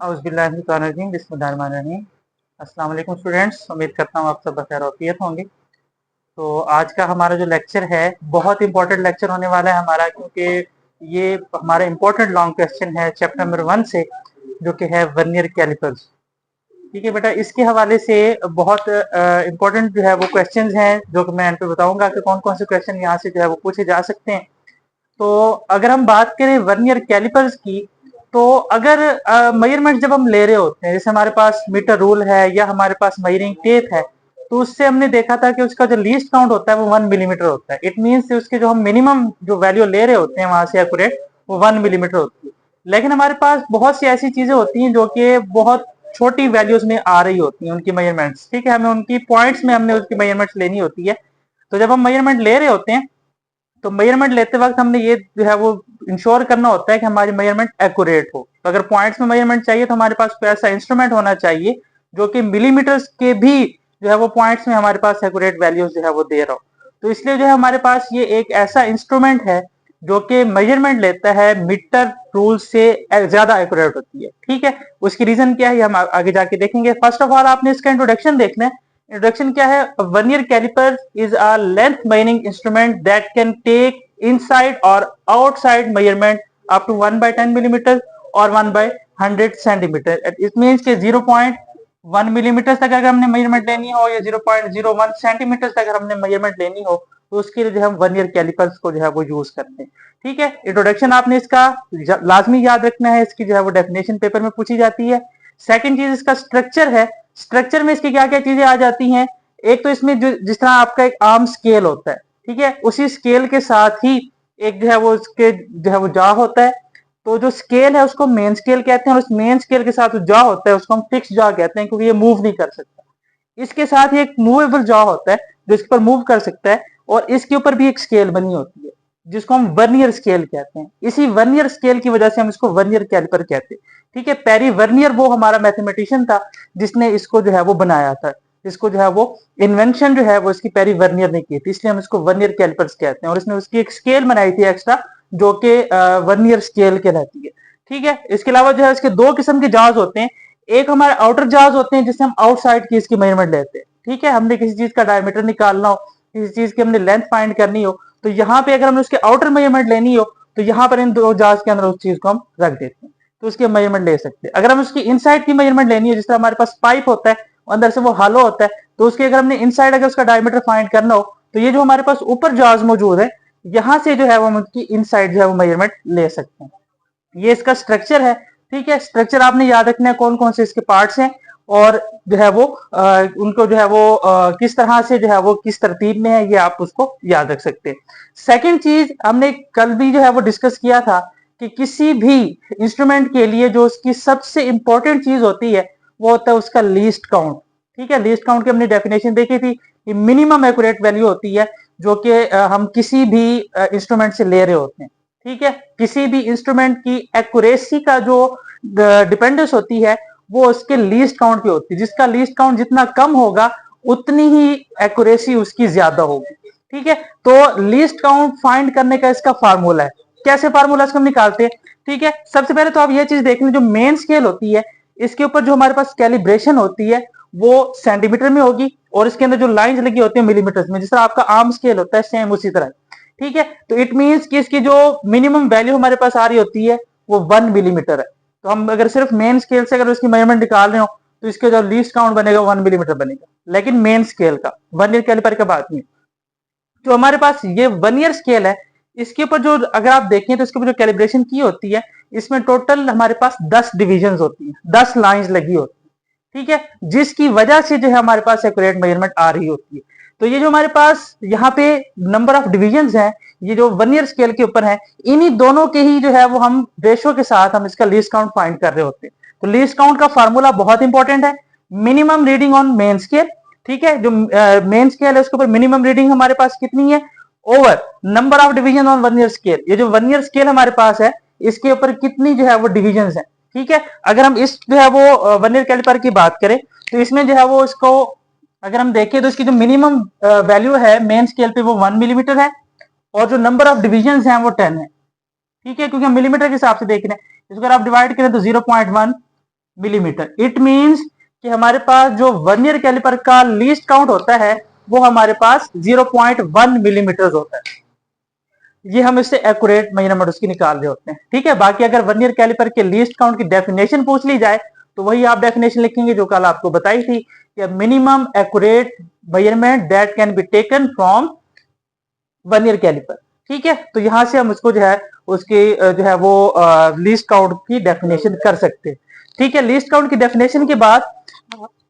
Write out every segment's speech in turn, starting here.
औज़ुबिल्लाहिमिनश्शैतानिर्रजीम बिस्मिल्लाहिर्रहमानिर्रहीम। अस्सलाम वालेकुम स्टूडेंट्स, उम्मीद करता हूँ आप सब बखैर औफियत होंगे। तो आज का हमारा जो लेक्चर है बहुत इंपॉर्टेंट लेक्चर होने वाला है हमारा, क्योंकि ये हमारा इंपॉर्टेंट लॉन्ग क्वेश्चन है चैप्टर नंबर 1 से, जो कि है वर्नियर कैलिपर्स। ठीक है बेटा, इसके हवाले से बहुत इंपॉर्टेंट जो है वो क्वेश्चंस हैं जो कि मैं एंड पे बताऊंगा कि कौन कौन से क्वेश्चन यहाँ से जो है वो पूछे जा सकते हैं। तो अगर हम बात करें वर्नियर कैलिपर्स की, तो अगर मेजरमेंट जब हम ले रहे होते हैं, जैसे हमारे पास मीटर रूल है या हमारे पास मेजरिंग टेप है, तो उससे हमने देखा था कि उसका जो लीस्ट काउंट होता है वो 1 मिलीमीटर होता है। इट मीन्स उसके जो हम मिनिमम जो वैल्यू ले रहे होते हैं वहां से एक्यूरेट, वो 1 मिलीमीटर होती है। लेकिन हमारे पास बहुत सी ऐसी चीजें होती हैं जो कि बहुत छोटी वैल्यूज में आ रही होती हैं उनकी मेजरमेंट्स। ठीक है, हमें उनकी पॉइंट्स में हमने उसकी मेजरमेंट्स लेनी होती है। तो जब हम मेजरमेंट ले रहे होते हैं, तो मेजरमेंट लेते वक्त हमने ये जो है वो इंश्योर करना होता है कि हमारी मेजरमेंट एक्यूरेट हो। तो अगर पॉइंट्स में मेजरमेंट चाहिए तो हमारे पास कोई ऐसा इंस्ट्रूमेंट होना चाहिए जो कि मिलीमीटर्स के भी जो है वो पॉइंट्स में हमारे पास एक्यूरेट वैल्यूज जो है वो दे रहा हो। तो इसलिए जो है हमारे पास ये एक ऐसा इंस्ट्रूमेंट है जो कि मेजरमेंट लेता है मीटर रूल से ज्यादा एक्यूरेट होती है। ठीक है, उसकी रीजन क्या है ये हम आगे जाके देखेंगे। फर्स्ट ऑफ ऑल आपने इसका इंट्रोडक्शन देखना है। इंट्रोडक्शन क्या है? Vernier calliper is a length measuring instrument that can take inside और outside measurement up to 1/10 millimetre और 1/100 सेंटीमीटर। इट मीन्स के 0.1 मिलीमीटर तक अगर हमने मेजरमेंट लेनी हो या 0.01 सेंटीमीटर तक अगर हमने मेजरमेंट लेनी हो, तो उसके लिए जो हम वर्नियर कैलिपर्स को जो है वो यूज करते हैं। ठीक है, इंट्रोडक्शन आपने इसका लाजमी याद रखना है। इसकी जो है वो डेफिनेशन पेपर में पूछी जाती है। सेकंड चीज इसका स्ट्रक्चर है। स्ट्रक्चर में इसकी क्या क्या चीजें आ जाती हैं? एक तो इसमें जो जिस तरह आपका एक आर्म स्केल होता है, ठीक है, उसी स्केल के साथ ही एक जो है वो उसके जो है वो जा होता है। तो जो स्केल है उसको मेन स्केल कहते हैं, और उस मेन स्केल के साथ जो जा होता है उसको हम फिक्स जा कहते हैं, क्योंकि ये मूव नहीं कर सकता। इसके साथ ही एक मूवेबल जॉ होता है जो इसके ऊपर मूव कर सकता है, और इसके ऊपर भी एक स्केल बनी होती है जिसको हम वर्नियर स्केल कहते हैं। इसी वर्नियर स्केल की वजह से हम इसको वर्नियर कैलिपर कहते हैं। ठीक है, पेरी वर्नियर वो हमारा मैथमेटिशियन था जिसने इसको जो है वो बनाया था। इसको जो है वो इन्वेंशन जो है वो इसकी पेरी वर्नियर ने की थी, इसलिए हम इसको वर्नियर कैलिपर्स कहते हैं। और इसने उसकी एक स्केल बनाई थी एक्स्ट्रा, जो कि वर्नियर स्केल कहलाती है। ठीक है, इसके अलावा जो है इसके दो किस्म के जहाज होते हैं। एक हमारे आउटर जहाज होते हैं जिससे हम आउटसाइड की इसकी मेजरमेंट लेते हैं। ठीक है, हमने किसी चीज का डायमीटर निकालना हो, किसी चीज की हमने लेंथ फाइंड करनी हो, तो यहाँ पे अगर हमें उसके आउटर मेजरमेंट लेनी हो, तो यहाँ पर इन दो जहाज के अंदर उस चीज को हम रख देते हैं, तो उसकी मेजरमेंट ले सकते हैं। अगर हम उसकी इनसाइड की मेजरमेंट लेनी है, जिस तरह हमारे पास पाइप होता है अंदर से वो हालो होता है, तो उसके अगर हमने इनसाइड अगर उसका डायमीटर फाइंड करना हो, तो ये जो हमारे पास ऊपर जहाज मौजूद है, यहाँ से जो है वो हम उसकी इनसाइड जो है वो मेजरमेंट ले सकते हैं। ये इसका स्ट्रक्चर है। ठीक है, स्ट्रक्चर आपने याद रखना है कौन कौन से इसके पार्ट्स हैं, और जो है वो उनको जो है वो किस तरह से जो है वो किस तरतीब में है, ये आप उसको याद रख सकते हैं। सेकंड चीज हमने कल भी जो है वो डिस्कस किया था कि किसी भी इंस्ट्रूमेंट के लिए जो उसकी सबसे इंपॉर्टेंट चीज होती है वो होता है उसका लीस्ट काउंट। ठीक है, लीस्ट काउंट की हमने डेफिनेशन देखी थी कि मिनिमम एक्यूरेट वैल्यू होती है जो कि हम किसी भी इंस्ट्रूमेंट से ले रहे होते हैं। ठीक है, किसी भी इंस्ट्रूमेंट की एक्यूरेसी का जो डिपेंडेंस होती है वो उसके लीस्ट काउंट पे होती है। जिसका लीस्ट काउंट जितना कम होगा उतनी ही एक्यूरेसी उसकी ज्यादा होगी। ठीक है, तो लीस्ट काउंट फाइंड करने का इसका फार्मूला है। कैसे फार्मूला इसको हम निकालते हैं? ठीक है, सबसे पहले तो आप ये चीज देख लें, जो मेन स्केल होती है इसके ऊपर जो हमारे पास कैलिब्रेशन होती है वो सेंटीमीटर में होगी, और इसके अंदर जो लाइंस लगी होती है मिलीमीटर में, जिस तरह आपका आर्म स्केल होता है सेम उसी तरह। ठीक है, तो इट मींस कि इसकी जो मिनिमम वैल्यू हमारे पास आ रही होती है वो 1 मिलीमीटर है। तो हम अगर सिर्फ मेन स्केल से अगर उसकी मेजरमेंट निकाल रहे हो, तो इसके जो लीस्ट काउंट बनेगा 1 मिलीमीटर बनेगा, लेकिन मेन स्केल का, वर्नियर कैलिपर का बात नहीं। जो हमारे पास ये वर्नियर स्केल है, इसके ऊपर जो अगर आप देखें तो इसके ऊपर जो कैलिब्रेशन की होती है, इसमें टोटल हमारे पास 10 डिविजन होती है, 10 लाइंस लगी होती है। ठीक है, जिसकी वजह से जो है हमारे पास एक्यूरेट मेजरमेंट आ रही होती है। तो ये जो हमारे पास यहाँ पे नंबर ऑफ डिविजन है, ये जो वर्नियर स्केल के ऊपर है, इन्हीं दोनों के ही जो है वो हम रेशो के साथ हम इसका लीस्ट काउंट फाइंड कर रहे होते हैं। तो लीस्ट काउंट का फार्मूला बहुत इंपॉर्टेंट है। Minimum reading on main scale. ठीक है, जो मेन स्केल है उसके ऊपर मिनिमम रीडिंग हमारे पास कितनी है, over number of division on vernier scale. ये जो वर्नियर स्केल हमारे पास है इसके ऊपर कितनी जो है वो डिविजन है। ठीक है, अगर हम इस जो है वो वर्नियर कैलिपर की बात करें, तो इसमें जो है वो इसको अगर हम देखें तो इसकी जो मिनिमम वैल्यू है मेन स्केल पे वो 1 मिलीमीटर है, और जो नंबर ऑफ डिविजन हैं वो 10 है। ठीक है, क्योंकि हम मिलीमीटर के हिसाब से देख रहे हैं, इसको अगर आप डिवाइड करें तो 0.1 मिलीमीटर। इट मींस कि हमारे पास जो वर्नियर कैलिपर का लीस्ट काउंट होता है वो हमारे पास 0.1 मिलीमीटर होता है। ये हम इससे एक्यूरेट मेजरमेंट उसकी निकाल रहे होते हैं। ठीक है, बाकी अगर वर्नियर कैलिपर के लीस्ट काउंट की डेफिनेशन पूछ ली जाए तो वही आप डेफिनेशन लिखेंगे जो कल आपको बताई थी कि minimum accurate measurement that can be taken from vernier caliper. ठीक है, तो यहां से हम उसको जो है उसकी जो है वो लीस्ट काउंट की डेफिनेशन कर सकते हैं। ठीक है, लीस्ट काउंट की डेफिनेशन के बाद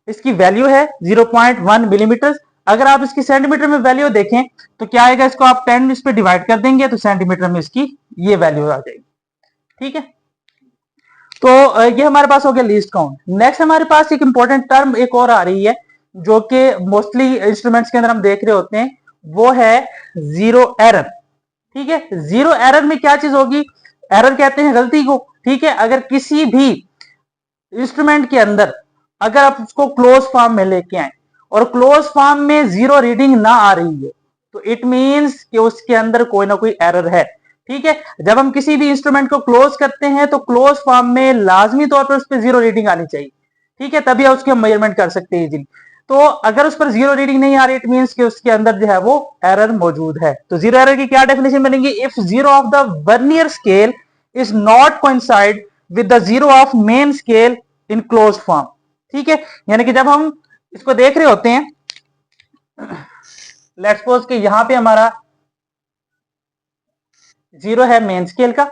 इसकी वैल्यू है 0.1 मिलीमीटर। अगर आप इसकी सेंटीमीटर में वैल्यू देखें तो क्या आएगा, इसको आप 10 इस पे डिवाइड कर देंगे तो सेंटीमीटर में इसकी ये वैल्यू आ जाएगी। ठीक है, तो ये हमारे पास हो गया लीस्ट काउंट। नेक्स्ट हमारे पास एक इंपॉर्टेंट टर्म एक और आ रही है जो कि मोस्टली इंस्ट्रूमेंट्स के अंदर हम देख रहे होते हैं, वो है जीरो एरर। ठीक है, जीरो एरर में क्या चीज होगी, एरर कहते हैं गलती को। ठीक है, अगर किसी भी इंस्ट्रूमेंट के अंदर अगर आप उसको क्लोज फॉर्म में लेके आए और क्लोज फॉर्म में जीरो रीडिंग ना आ रही है तो इट मींस कि उसके अंदर कोई ना कोई एरर है। ठीक है, जब हम किसी भी इंस्ट्रूमेंट को क्लोज करते हैं तो क्लोज फॉर्म में लाजमी तौर पर उस पर जीरो रीडिंग आनी चाहिए। ठीक है, तभी उसकी हम मेजरमेंट कर सकते हैं इजीली। तो अगर उस पर जीरो रीडिंग नहीं आ रही इट मींस कि उसके अंदर जो है वो एरर मौजूद है। तो जीरो एरर की क्या डेफिनेशन बनेगी, if zero of the vernier scale is not coincide with the zero of main scale in close form. ठीक है, यानी कि जब हम इसको देख रहे होते हैं, लेट्स सपोज कि यहां पे हमारा जीरो है मेन स्केल का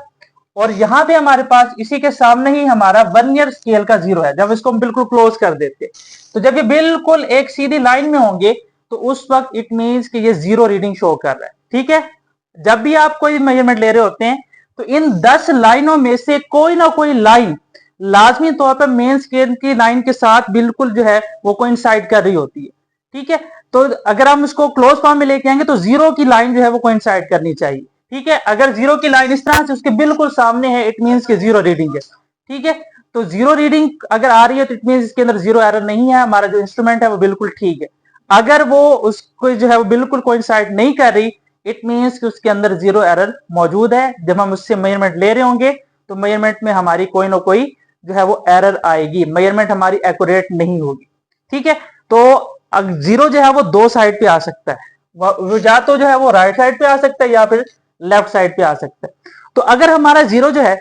और यहां पे हमारे पास इसी के सामने ही हमारा वर्नियर स्केल का जीरो है। जब इसको हम बिल्कुल क्लोज कर देते तो जब ये बिल्कुल एक सीधी लाइन में होंगे तो उस वक्त इट मींस कि ये जीरो रीडिंग शो कर रहा है। ठीक है, जब भी आप कोई मेजरमेंट ले रहे होते हैं तो इन 10 लाइनों में से कोई ना कोई लाइन लाजमी तौर पर मेन स्केल की लाइन के साथ बिल्कुल जो है वो कोइंसाइड कर रही होती है। ठीक है, तो अगर हम इसको क्लोज फॉर्म में लेके आएंगे तो जीरो की लाइन जो है वो कोइंसाइड करनी चाहिए। ठीक है, अगर जीरो की लाइन इस तरह से उसके बिल्कुल सामने है इट मींस कि जीरो रीडिंग है। ठीक है, तो जीरो रीडिंग अगर आ रही है तो इट मींस इसके अंदर जीरो एरर नहीं है, हमारा जो इंस्ट्रूमेंट है वो बिल्कुल ठीक है। अगर वो उसको जो है वो बिल्कुल कोइंसाइड नहीं कर रही इट मींस कि उसके अंदर जीरो एरर मौजूद है। जब हम उससे मेजरमेंट ले रहे होंगे तो मेजरमेंट में हमारी कोई ना कोई जो है वो एरर आएगी, मेजरमेंट हमारी एक्यूरेट नहीं होगी। ठीक है, तो जीरो जो है वो दो साइड पे आ सकता है, वो या तो जो है वो राइट साइड पे आ सकता है या फिर लेफ्ट साइड पे आ सकता है। तो अगर हमारा जीरो जो है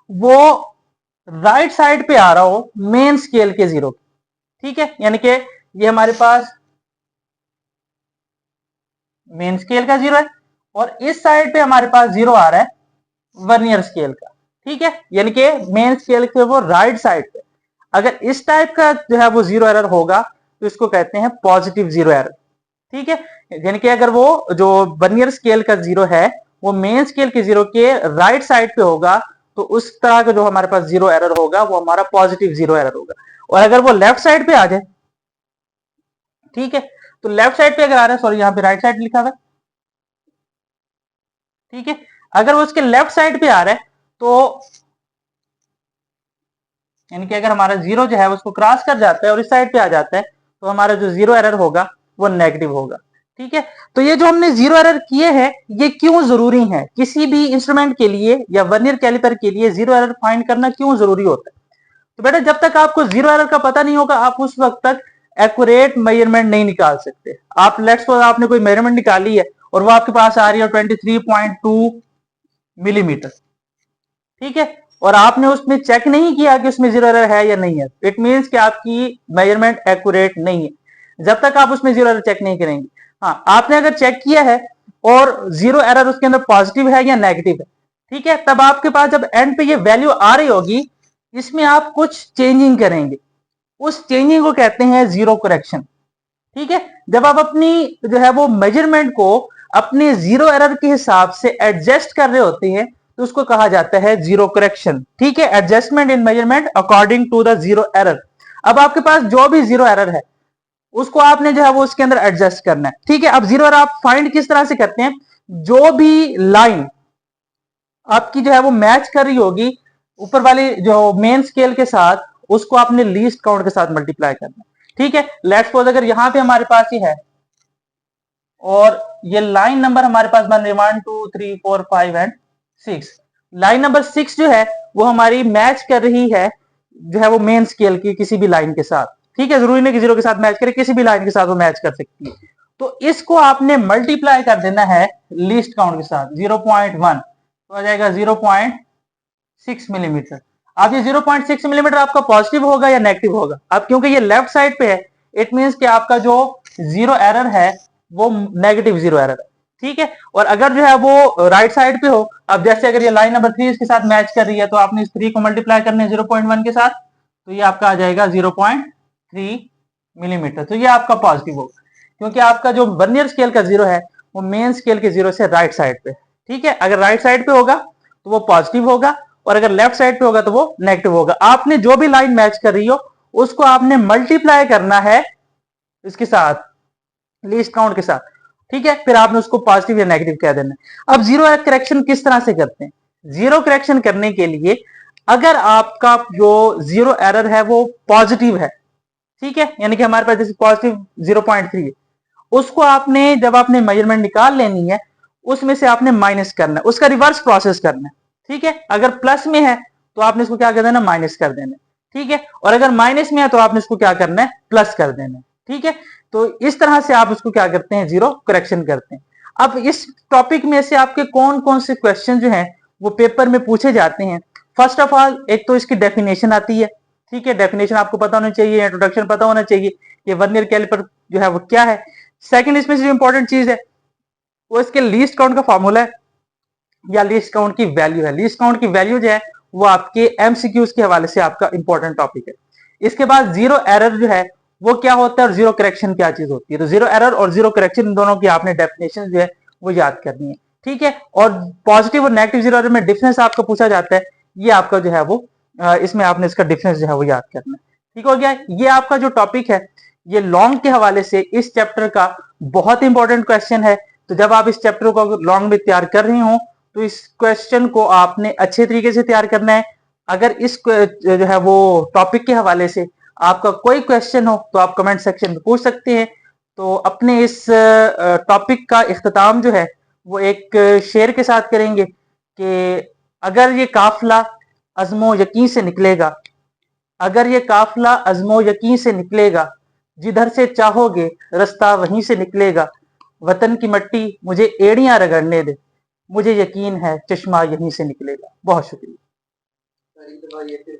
वो राइट साइड पे आ रहा हो मेन स्केल के जीरो, ठीक है, यानी कि ये हमारे पास मेन स्केल का जीरो है और इस साइड पे हमारे पास जीरो आ रहा है वर्नियर स्केल का। ठीक है, यानी कि मेन स्केल के वो राइट साइड पे अगर इस टाइप का जो है वो जीरो एरर होगा तो इसको कहते हैं पॉजिटिव जीरो एरर। ठीक है, यानी कि अगर वो जो वर्नियर स्केल का जीरो है वो मेन स्केल के जीरो के राइट साइड पे होगा तो उस तरह का जो हमारे पास जीरो एरर होगा वो हमारा पॉजिटिव जीरो एरर होगा। और अगर वो लेफ्ट साइड पे आ जाए, ठीक है, तो लेफ्ट साइड पे अगर आ रहा है, सॉरी यहां पे राइट साइड लिखा हुआ है, ठीक है, अगर वो उसके लेफ्ट साइड पे आ रहा है तो यानी कि अगर हमारा जीरो जो है उसको क्रॉस कर जाता है और इस साइड पे आ जाता है तो हमारा जो जीरो एरर होगा वो नेगेटिव होगा। ठीक है, तो ये जो हमने जीरो एरर किए हैं ये क्यों जरूरी है, किसी भी इंस्ट्रूमेंट के लिए या वर्नियर कैलिपर के लिए जीरो एरर फाइंड करना क्यों जरूरी होता है। तो बेटा जब तक आपको जीरो एरर का पता नहीं होगा आप उस वक्त तक एक्यूरेट मेजरमेंट नहीं निकाल सकते। आप लेट्स सपोज आपने कोई मेजरमेंट निकाली है और वो आपके पास आ रही है 23.2 मिलीमीटर, ठीक है, और आपने उसमें चेक नहीं किया कि उसमें जीरो एरर है या नहीं है, इट मींस कि आपकी मेजरमेंट एक्यूरेट नहीं है जब तक आप उसमें जीरो एरर चेक नहीं करेंगे। हाँ, आपने अगर चेक किया है और जीरो एरर उसके अंदर पॉजिटिव है या नेगेटिव है, ठीक है, तब आपके पास जब एंड पे ये वैल्यू आ रही होगी इसमें आप कुछ चेंजिंग करेंगे, उस चेंजिंग को कहते हैं जीरो करेक्शन। ठीक है, जब आप अपनी जो है वो मेजरमेंट को अपने जीरो एरर के हिसाब से एडजस्ट कर रहे होते हैं तो उसको कहा जाता है जीरो करेक्शन। ठीक है, adjustment in measurement according to the zero error. अब आपके पास जो भी जीरो एरर है उसको आपने जो है वो उसके अंदर एडजस्ट करना है। ठीक है, अब जीरो एरर आप फाइंड किस तरह से करते हैं, जो भी लाइन आपकी जो है वो मैच कर रही होगी ऊपर वाली जो मेन स्केल के साथ उसको आपने लीस्ट काउंट के साथ मल्टीप्लाई करना है। ठीक है, लेट्स सपोज अगर यहां पे हमारे पास ये है और ये लाइन नंबर हमारे पास बन रही है 1 2 3 4 5 एंड 6, लाइन नंबर 6 जो है वो हमारी मैच कर रही है जो है वो मेन स्केल की किसी भी लाइन के साथ, ठीक है, जरूरी नहीं कि 0 के साथ मैच करे, किसी भी लाइन के साथ वो मैच कर सकती है। तो इसको आपने मल्टीप्लाई कर देना है लीस्ट काउंट के साथ, 0.1 तो आ जाएगा 0.6 मिलीमीटर। अब ये 0.6 मिलीमीटर आपका पॉजिटिव होगा या नेगेटिव होगा? अब क्योंकि ये लेफ्ट साइड पे है, इट मींस कि आपका जो जीरो एरर है वो नेगेटिव जीरो एरर है, ठीक है। और अगर जो है वो राइट साइड पे हो, अब जैसे अगर ये लाइन नंबर 3 इसके साथ मैच कर रही है तो आपने इस 3 को मल्टीप्लाई करना है 0.1 के साथ, तो ये आपका आ जाएगा 0.3 मिलीमीटर। तो ये आपका पॉजिटिव होगा, क्योंकि आपका जो वर्नियर स्केल का जीरो है वो मेन स्केल के जीरो से राइट साइड पे, ठीक है। अगर राइट साइड पे होगा तो वो पॉजिटिव होगा, और अगर लेफ्ट साइड पे होगा तो वो नेगेटिव होगा। आपने जो भी लाइन मैच कर रही हो उसको आपने मल्टीप्लाई करना है इसके साथ, लीस्ट काउंट के साथ, ठीक है। फिर आपने उसको पॉजिटिव या नेगेटिव कह देना है। अब जीरो करेक्शन किस तरह से करते हैं? जीरो करेक्शन करने के लिए अगर आपका जो जीरो एरर है वो पॉजिटिव है, ठीक है, यानी कि हमारे पास जैसे पॉजिटिव 0.3 है, उसको आपने जब आपने मेजरमेंट निकाल लेनी है उसमें से आपने माइनस करना है, उसका रिवर्स प्रोसेस करना है, ठीक है। अगर प्लस में है तो आपने इसको क्या कर देना, माइनस कर देना, ठीक है। और अगर माइनस में है तो आपने इसको क्या करना है, प्लस कर देना, ठीक है। तो इस तरह से आप उसको क्या करते हैं, जीरो करेक्शन करते हैं। अब इस टॉपिक में से आपके कौन कौन से क्वेश्चन जो हैं वो पेपर में पूछे जाते हैं? फर्स्ट ऑफ ऑल एक तो इसकी डेफिनेशन आती है, ठीक है, डेफिनेशन आपको पता होना चाहिए, इंट्रोडक्शन पता होना चाहिए, ये वर्नियर कैलिपर जो है वो क्या है। सेकंड इसमें से जो इंपॉर्टेंट चीज है वो इसके लीस्ट काउंट का फॉर्मूला है या लीस्ट काउंट की वैल्यू है। लीस्ट काउंट की वैल्यू जो है वो आपके एमसीक्यूज के हवाले से आपका इंपॉर्टेंट टॉपिक है। इसके बाद जीरो एरर जो है वो क्या होता है और जीरो करेक्शन क्या चीज होती है। तो जीरो एरर और जीरो करेक्शन इन दोनों की आपने डेफिनेशन जो है वो याद करनी है, ठीक है। और पॉजिटिव और नेगेटिव जीरो एरर में डिफरेंस आपको पूछा जाता है, ये आपका जो है वो इसमें आपने इसका डिफरेंस जो है वो याद करना है, ठीक हो गया। ये आपका जो टॉपिक है ये लॉन्ग के हवाले से इस चैप्टर का बहुत इंपॉर्टेंट क्वेश्चन है। तो जब आप इस चैप्टर को लॉन्ग में तैयार कर रही हो तो इस क्वेश्चन को आपने अच्छे तरीके से तैयार करना है। अगर इस जो है वो टॉपिक के हवाले से आपका कोई क्वेश्चन हो तो आप कमेंट सेक्शन में पूछ सकते हैं। तो अपने इस टॉपिक का इख्तिताम जो है वो एक शेर के साथ करेंगे कि अगर ये काफिला अज़्मो यकीन से निकलेगा, अगर ये काफिला अज़्मो यकीन से निकलेगा, जिधर से चाहोगे रास्ता वहीं से निकलेगा, वतन की मट्टी मुझे एड़ियां रगड़ने दे, मुझे यकीन है चश्मा यहीं से निकलेगा। बहुत शुक्रिया।